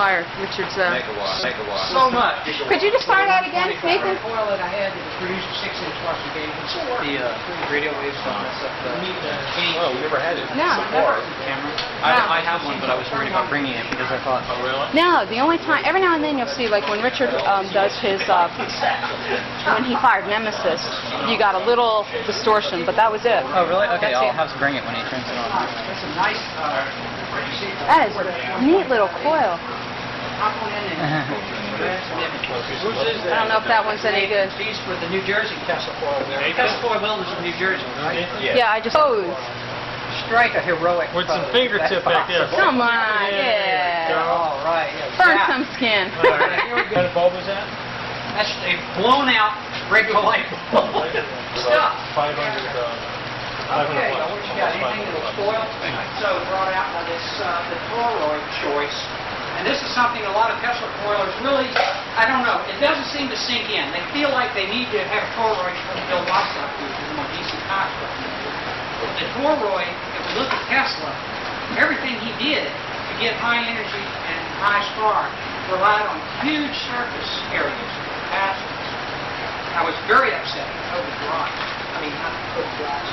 fire, Richard's. Megawatt. So much. Could you just fire that again, Nathan? The coil that I had that produced a 6-inch Washington gauge. The radio waves don't mess up the Oh, we never had it No, before. camera. No. I have one, but I was worried about bringing it because I thought, Oh, really? No, the only time, every now and then you'll see, like when Richard does his, when he fired Nemesis, you got a little distortion, but that was it. oh really? Okay, That's I'll it. have to bring it when he turns it on. That's a nice, That is a neat little coil. hop one in and I don't know if that one's any good. These for the New Jersey Tesla coil. Tesla coil builders in New Jersey, right? Yeah, I just. Oh, Strike a heroic With some pose. fingertip That's back there. awesome. come on, yeah. All right. Yeah, Burn yeah. some skin. What kind of bulb is that? That's a blown out regular light bulb. Stuff. 500. Okay, now what you got? Anything that looks spoiled? So brought out by this the toroid choice, and this is something a lot of Tesla coilers really, I don't know, it doesn't seem to sink in. They feel like they need to have toroids for the build lots of these in a more decent construct. The toroid, if we look at Tesla, everything he did to get high energy and high spark relied on huge surface areas, capacitors. I was very upset with Toby Grimes. I mean, not Toby Grimes.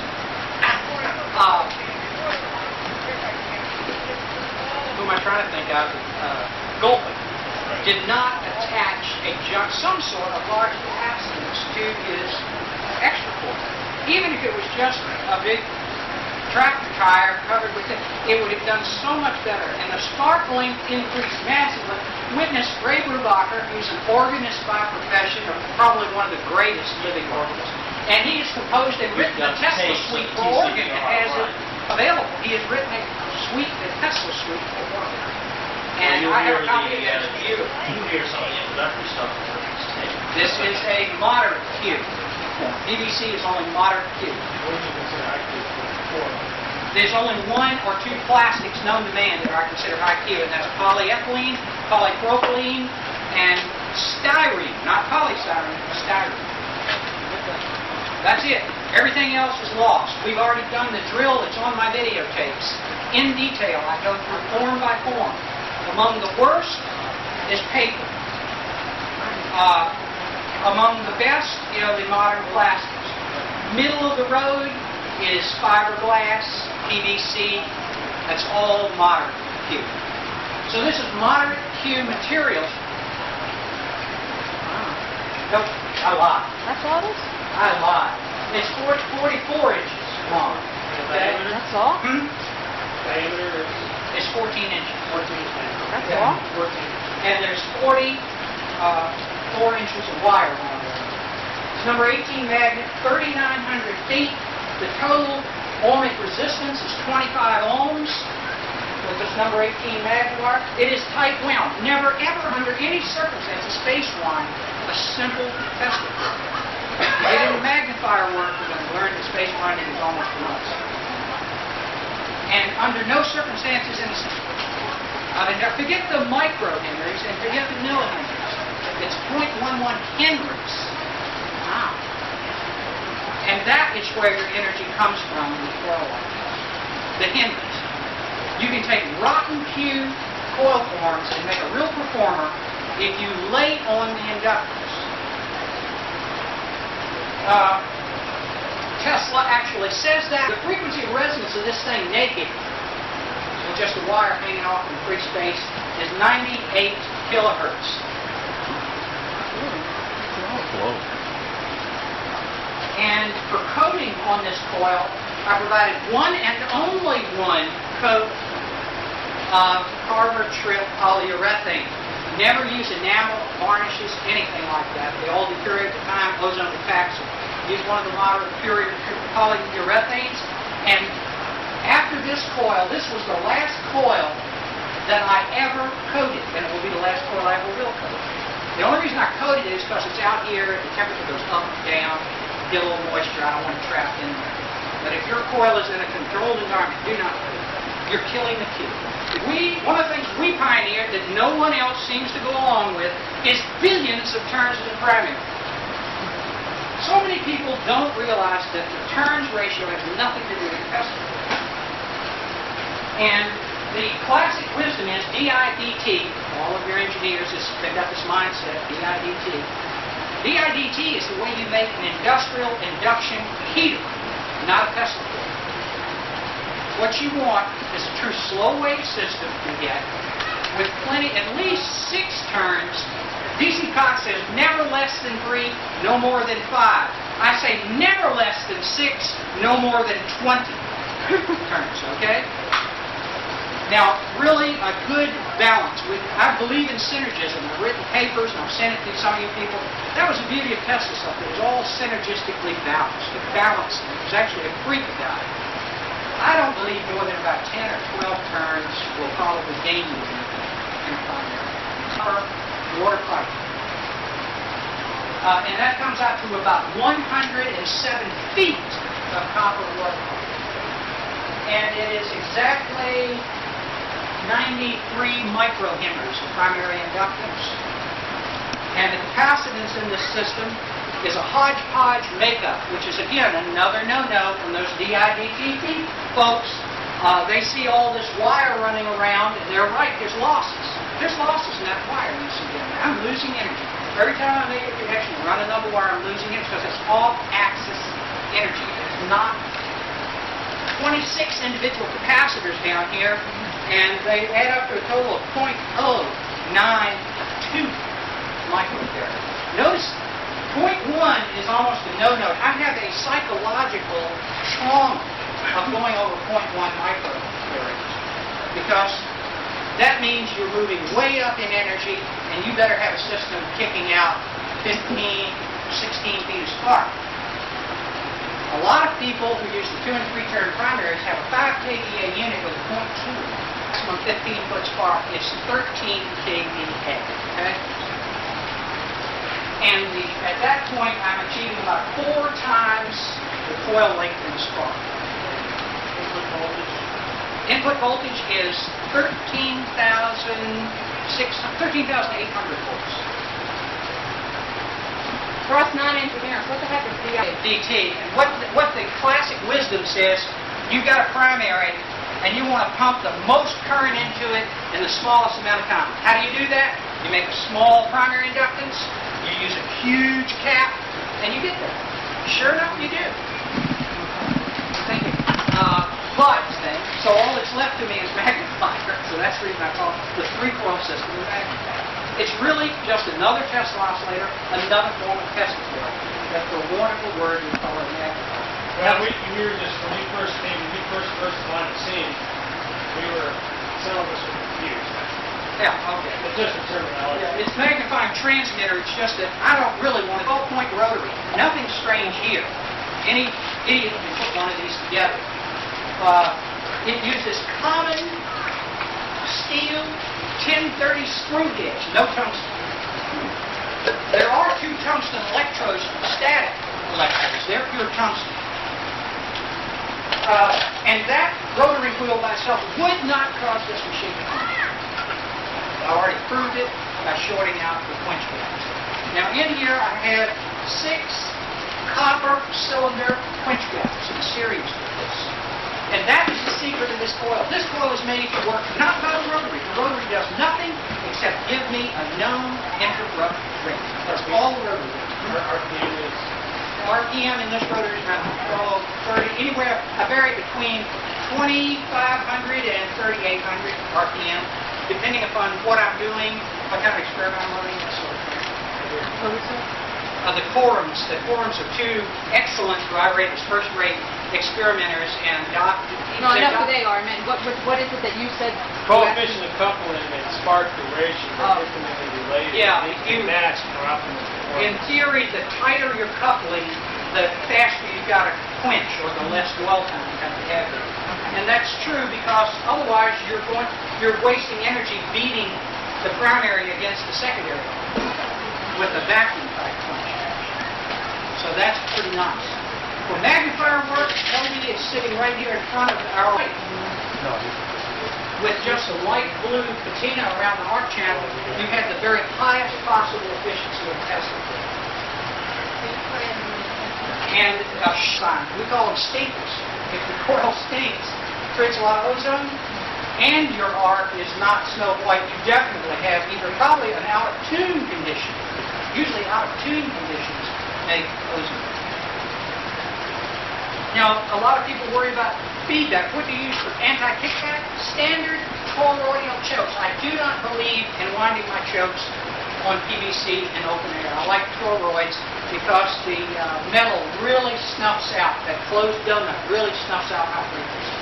Who am I trying to think of? Gulpin did not attach some sort of large capacitance to his extra coil. Even if it was just a big tractor tire covered with it, it would have done so much better. And the spark length increased massively. Witness Ray Brubacher, who's an organist by profession, or probably one of the greatest living organists. And he has composed and written a Tesla suite for organ that has it available. He has written a suite, a Tesla suite for organ. And I have a copy of it for you. You hear some of the introductory stuff. This is a moderate Q. BBC is only moderate Q. What do you consider active for? There's only one or two plastics known to man that I consider high Q, and that's polyethylene, polypropylene, and styrene. Not polystyrene, styrene. That's it. Everything else is lost. We've already done the drill. It's on my videotapes. In detail, I go through form by form. Among the worst is paper. Among the best, the modern plastics. Middle of the road is fiberglass, PVC. That's all moderate Q. So this is moderate Q materials. Nope, I lied. That's all it is? I lied. It's 44 inches long. Okay? That's all? Diameter It's 14 inches. 14. That's all? 14. And there's 4 inches of wire on there. It's number 18 magnet, 3,900 feet. The total ohmic resistance is 25 ohms with this number 18 magnet wire. It is tight wound. Never, ever, under any circumstances, space wind a simple Tesla coil. You get into magnifier work, you're going to learn that space winding is almost nuts. And under no circumstances in forget the microhenries and forget the millihenries. It's 0.11 henries. Wow. And that is where your energy comes from in the coil like this. The henries. You can take rotten Q coil forms and make a real performer if you lay on the inductors. Tesla actually says that the frequency of resonance of this thing naked, with just a wire hanging off in free space, is 98 kilohertz. And for coating on this coil, I provided one and only one coat of Carver Trip polyurethane. Never use enamel, varnishes, anything like that. They all deteriorate at the time, ozone defects. Use one of the moderate pure polyurethanes. And after this coil, this was the last coil that I ever coated, and it will be the last coil I ever will coat. The only reason I coated it is because it's out here, the temperature goes up and down, get a little moisture, I don't want it trapped in there. But if your coil is in a controlled environment, do not coat it. You're killing the Q. One of the things we pioneered that no one else seems to go along with is billions of turns in a parameter. So many people don't realize that the turns ratio has nothing to do with capacity. And the classic wisdom is di dt all of your engineers, they've got this mindset, DIDT. DIDT is the way you make an industrial induction heater, not a Tesla coil. What you want is a true slow-wave system you get with plenty, at least 6 turns. DC Cox says never less than 3, no more than 5. I say never less than 6, no more than 20 turns, okay? Now, really a good balance. I believe in synergism. I've written papers and I've sent it to some of you people. That was the beauty of Tesla stuff. It was all synergistically balanced. It balanced. It was actually a freak about it. I don't believe more than about 10 or 12 turns will probably gain you in a primary. Copper water pipe. And that comes out to about 107 feet of copper water pipe. And it is exactly 93 microhenries of primary inductance. And the capacitance in this system is a hodgepodge makeup, which is, again, another no-no from those DIDT folks. They see all this wire running around, and they're right, there's losses. There's losses in that wire you see down there. I'm losing energy. Every time I make a connection, run another wire, I'm losing it because it's off-axis energy. It's not 26 individual capacitors down here, and they add up to a total of 0.092 microfarad. Notice 0.1 is almost a no-no. I have a psychological trauma of going over 0.1 microfarad because that means you're moving way up in energy, and you better have a system kicking out 15, 16 feet of spark. A lot of people who use the 2 and 3 turn primaries have a 5 kVA unit with a 0.2. Maximum 15-foot spark is 13 kVA. Okay? And at that point, I'm achieving about 4 times the coil length in the spark. Input voltage is 13,800 volts. For us non-engineers, what the heck is DT. And what the classic wisdom says, you've got a primary and you want to pump the most current into it in the smallest amount of time. How do you do that? You make a small primary inductance, you use a huge cap, and you get there. Sure enough, you do. Thank you. So all that's left to me is magnifier. So that's the reason I call it the 3-coil system of magnifier. It's really just another Tesla oscillator, another form of Tesla coil. That's the wonderful word we call it magnifier. Well, we were just, when you first came, when you first on the scene, some of us were confused. Yeah, okay. It's just a terminology. Yeah, it's magnifying transmitter. It's just that I don't really want a 12-point rotary. Nothing strange here. Any idiot can put one of these together. It uses common steel 1030 screw gauge, no tungsten. There are 2 tungsten electrodes, static electrodes. They're pure tungsten. And that rotary wheel by itself would not cause this machine to come. I already proved it by shorting out the quench gaps. Now in here I have 6 copper cylinder quench gaps in series with this. And that is the secret of this coil. This coil is made to work not by the rotary. The rotary does nothing except give me a known interrupt rate. That's all the rotary does. RPM is... RPM in this rotary is around 30, anywhere, I vary between 2,500 and 3,800 RPM, depending upon what I'm doing, what kind of experiment I'm running, that sort of thing. The quorums are 2 excellent, who I rate as first-rate experimenters, and No, I know who they are. I meant, what is it that you said? Coefficient of coupling and spark duration are intimately related. Yeah, They match for optimal performance. in theory, the tighter your coupling, the faster you've got to quench, or the less dwell time you have to have it. And that's true because otherwise you're wasting energy beating the primary against the secondary with a vacuum type quench. So that's pretty nice. For magnifier work, LD is sitting right here in front of our light. With just a light blue patina around the arc channel, you have the very highest possible efficiency of Tesla. And a sign. We call them stinkers. If the coil stinks, creates a lot of ozone, and your arc is not snow white, you definitely have either probably an out of tune condition. Usually out of tune conditions make ozone. Now, a lot of people worry about feedback. What do you use for anti-kickback? Standard toroidal chokes. I do not believe in winding my chokes on PVC and open air. I like toroids because the metal really snuffs out. That closed donut really snuffs out high frequencies.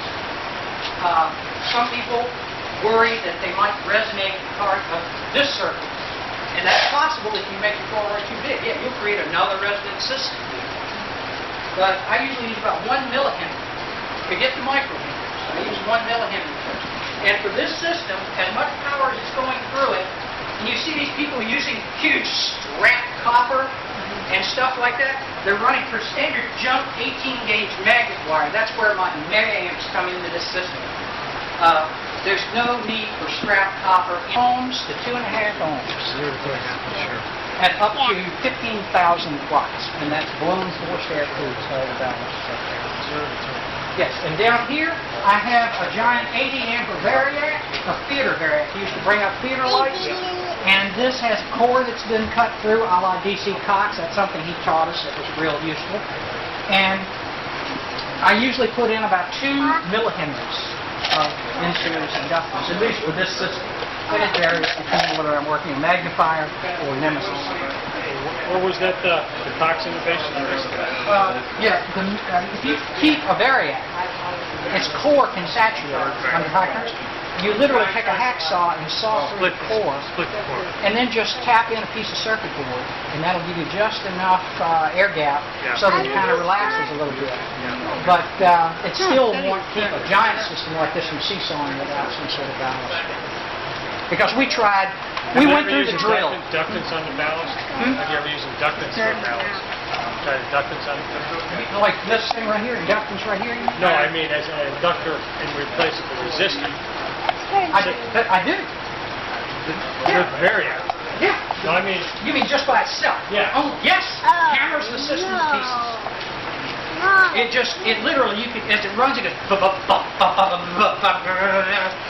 Some people worry that they might resonate part of this circuit. And that's possible if you make the toroid too big. Yeah, you'll create another resonant system. But I usually use about 1 millihenry. Forget the micrometers. I use 1 millihenry first. And for this system, as much power as is going through it, and you see these people using huge strap copper and stuff like that, they're running for standard jump 18-gauge magnet wire. That's where my megaamps come into this system. There's no need for strap copper. Ohms to 2.5 ohms. At up to 15,000 watts. And that's blown forced air cooled, so the balance is up there. Yes, and down here, I have a giant 80 ampere variac, a theater variac used to bring up theater lights. And this has a core that's been cut through a la DC Cox. That's something he taught us that was real useful. And I usually put in about 2 millihenries of in-series inductance, at least with this system. And it varies between whether I'm working a magnifier or Nemesis. Or was that the Cox innovation? If you keep a variac, its core can saturate under high current. You literally take a hacksaw and saw through the core, and then just tap in a piece of circuit board, and that'll give you just enough air gap so that it kind of relaxes a little bit. But it still won't keep a giant system like this from seesawing without some sort of ballast. Because we tried, we went through the drill. Inductance on the ballast? Have you ever used inductance on ballast? Tried inductance on the Like this thing right here, inductance right here? No, I mean as an inductor and replace it with resistor. I do. With variac. Yeah. No, I mean... You mean just by itself? Yeah. Oh, yes. Hammers the system to pieces. It literally, you can, as it runs, it goes,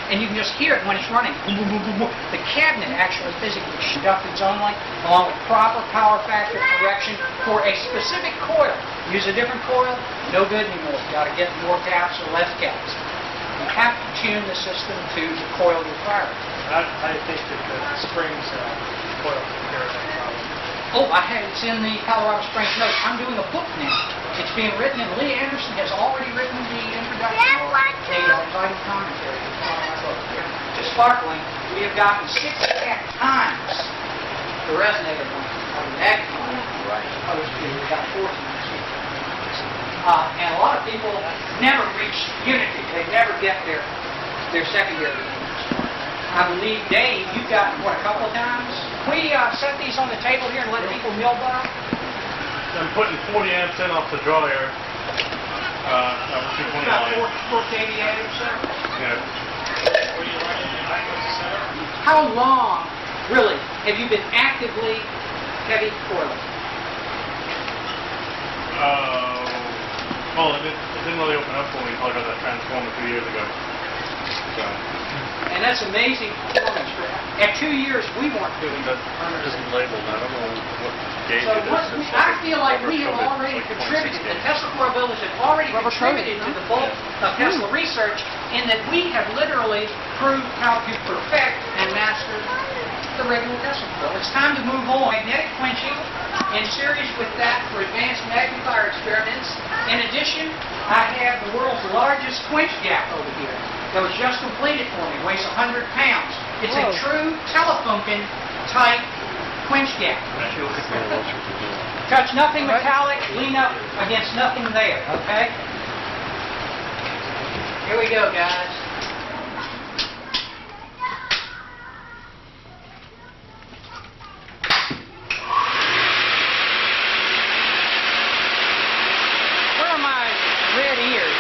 and you can just hear it when it's running. The cabinet actually physically conducts its own light, along with proper power factor correction for a specific coil. Use a different coil, no good anymore. You got to get more caps or less caps. You have to tune the system to the coil you're firing. I think that the Springs coil took care of that problem. Oh, it's in the Colorado Springs notes. I'm doing a book now. It's being written, and Lee Anderson has already written the introduction or the title commentary on my book. To sparkling, we have gotten 6.5 times the resonator length of the magnifier. We got 4 times. And a lot of people never reach unity. They never get their secondary units. I believe, Dave, you've gotten, a couple of times? Can we set these on the table here and let people mill by? I'm putting 40 amps in off the draw air. Number 229. About 4 kVA or so? Yeah. Were you running the center? How long, really, have you been actively heavy coiling? Well, it didn't really open up when we plugged out that transformer 2 years ago. So. And that's amazing performance. At 2 years, we weren't doing it. That isn't labeled. I don't know what gauge So it is. I feel like we have already contributed, the Teslathon builders have already contributed to the bulk of Tesla research in that we have literally proved how to perfect and master the regular Teslathon. It's time to move on. Magnetic quenching in series with that for advanced magnifier experiments. In addition, I have the world's largest quench gap over here that was just completed for me. Weighs 100 pounds. It's a true Telefunken type quench gap. Touch nothing metallic, lean up against nothing there, okay? Here we go, guys. Where are my red ears?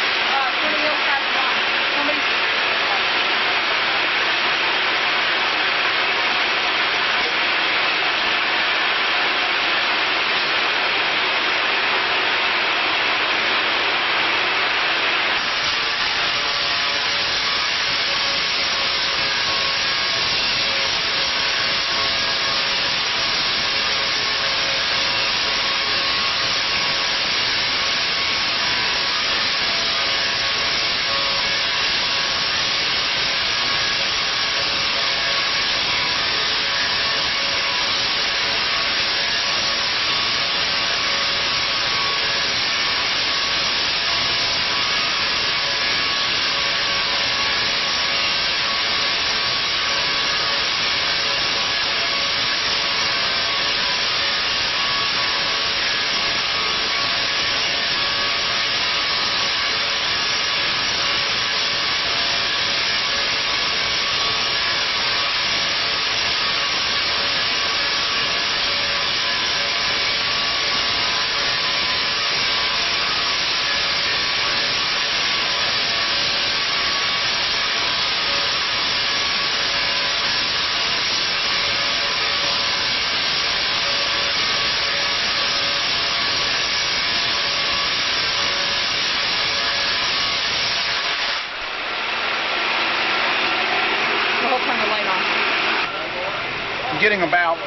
getting about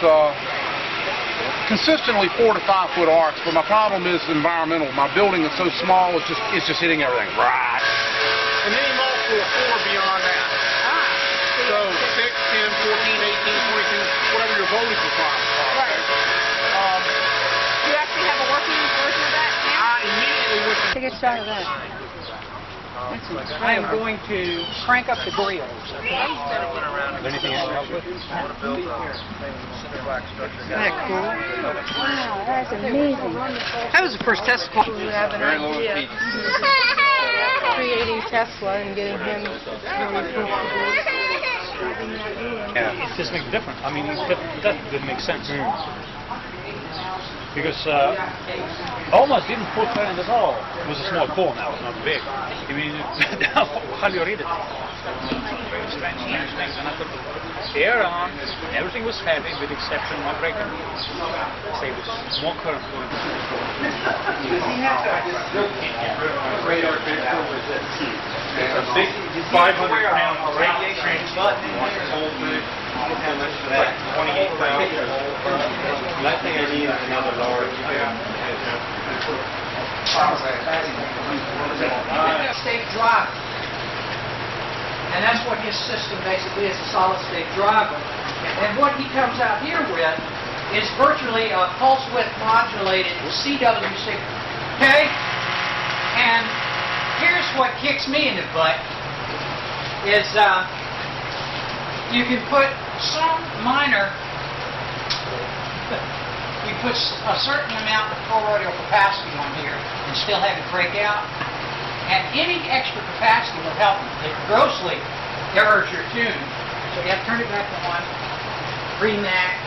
consistently 4 to 5 foot arcs, but my problem is environmental. My building is so small, it's just hitting everything. Right. And then he moves to a 4 beyond that. So 6, 10, 14, 18, 22, whatever your voltage requirements are. Right. Do you actually have a working version of that now? I immediately went to... Take a shot of that. That's I am going to crank up the grill. Anything else to help with? Isn't that cool? Wow, that's amazing. That was the first Tesla coil. You have an idea. Creating Tesla and getting him really cool. It just makes different. I mean, that didn't make sense. Because almost didn't put current at all. It was a small core now, not big. I mean, how do you read it? Very strange things. And I put the air on, everything was heavy with the exception of my breaker. Say it was more current going Radar transfer was it? It's a big 500-pound radiation button. Like 28 pounds. Last thing I need is another large. State driver. And that's what his system basically is, a solid state driver. And what he comes out here with is virtually a pulse width modulated CW signal. Okay? And here's what kicks me in the butt is you can put some minor, you put a certain amount of toroidal capacity on here and still have it break out. And any extra capacity will help you. It grossly errors your tune. So you have to turn it back to 1, remax,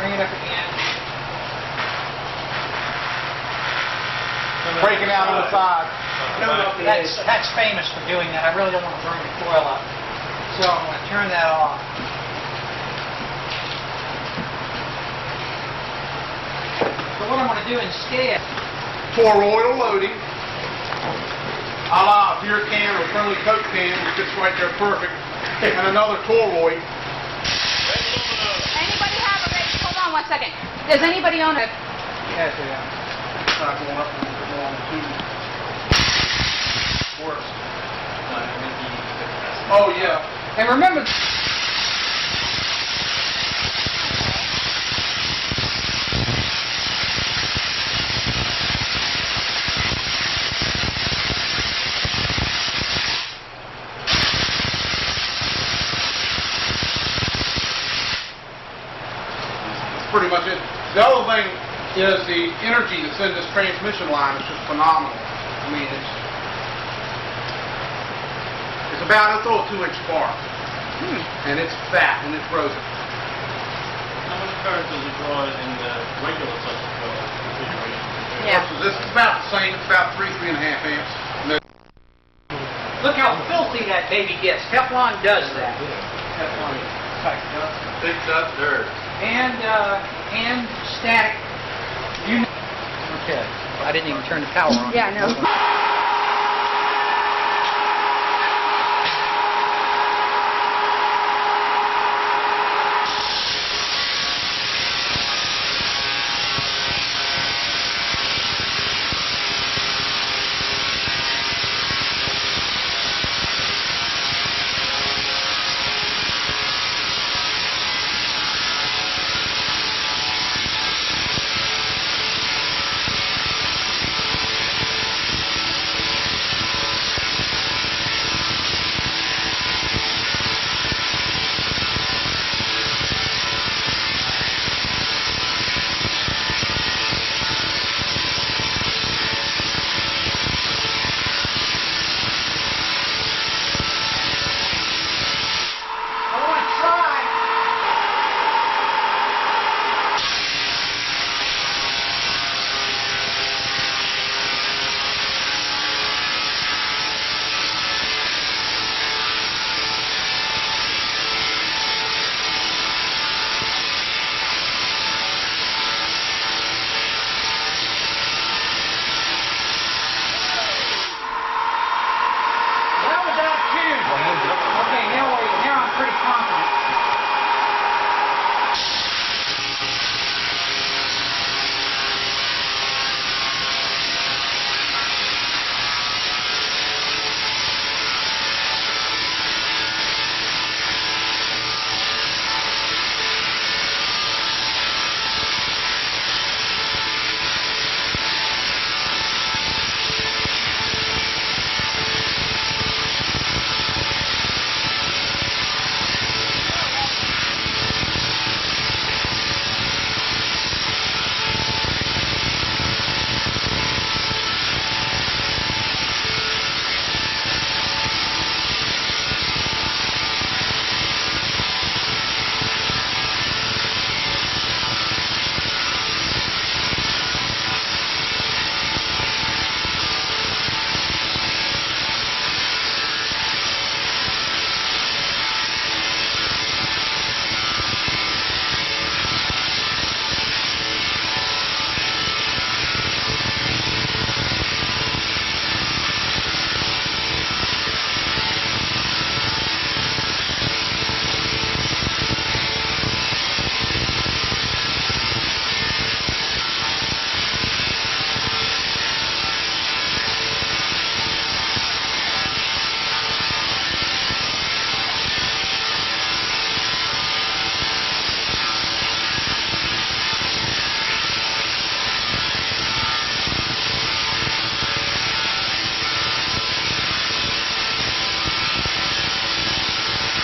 bring it up again. Breaking out on the side. That's famous for doing that. I really don't want to burn the coil up. So I'm going to turn that off. So what I'm going to do instead, Toroidal loading. A la a beer can or friendly Coke can, which fits right there perfect. And another toroid. Anybody have a race? Hold on 1 second. Does anybody own a... yes, yeah. Not going up and going to worse. Oh yeah. And remember, Pretty much it. The other thing is the energy that's in this transmission line is just phenomenal. I mean, it's about, it'll throw a 2-inch spark. And it's fat and it's frozen. How much current does it draw in the regular Tesla coil configuration? Yeah. So this is about the same. It's about 3.5 amps. look how filthy that baby gets. Teflon does that. Teflon Picks up dirt. and static. Okay. I didn't even turn the power on. Yeah, no.